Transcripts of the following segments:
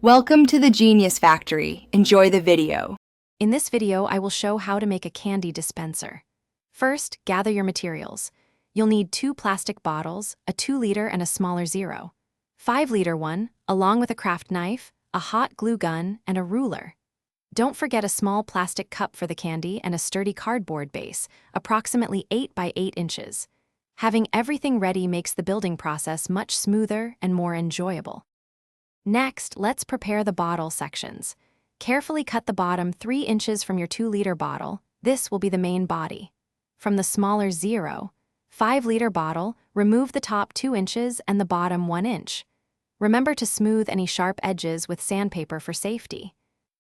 Welcome to the Genius Factory. Enjoy the video. In this video, I will show how to make a candy dispenser. First, gather your materials. You'll need 2 plastic bottles, a 2-liter and a smaller 0.5-liter one, along with a craft knife, a hot glue gun, and a ruler. Don't forget a small plastic cup for the candy and a sturdy cardboard base, approximately 8 by 8 inches. Having everything ready makes the building process much smoother and more enjoyable. Next, let's prepare the bottle sections. Carefully cut the bottom 3 inches from your 2-liter bottle. This will be the main body. From the smaller 0.5-liter bottle, remove the top 2 inches and the bottom 1 inch. Remember to smooth any sharp edges with sandpaper for safety.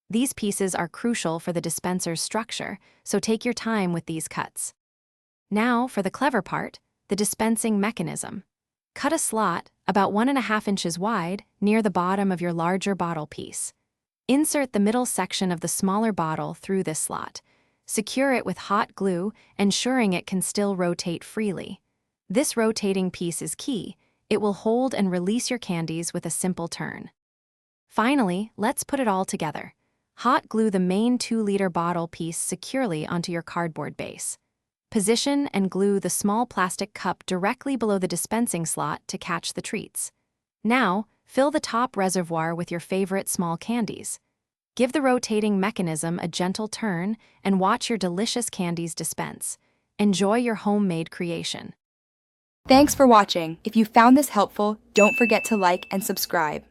These pieces are crucial for the dispenser's structure, so take your time with these cuts. Now, for the clever part, the dispensing mechanism. Cut a slot, about 1.5 inches wide, near the bottom of your larger bottle piece. Insert the middle section of the smaller bottle through this slot. Secure it with hot glue, ensuring it can still rotate freely. This rotating piece is key. It will hold and release your candies with a simple turn. Finally, let's put it all together. Hot glue the main 2-liter bottle piece securely onto your cardboard base. Position and glue the small plastic cup directly below the dispensing slot to catch the treats. Now, fill the top reservoir with your favorite small candies. Give the rotating mechanism a gentle turn and watch your delicious candies dispense. Enjoy your homemade creation. Thanks for watching. If you found this helpful, don't forget to like and subscribe.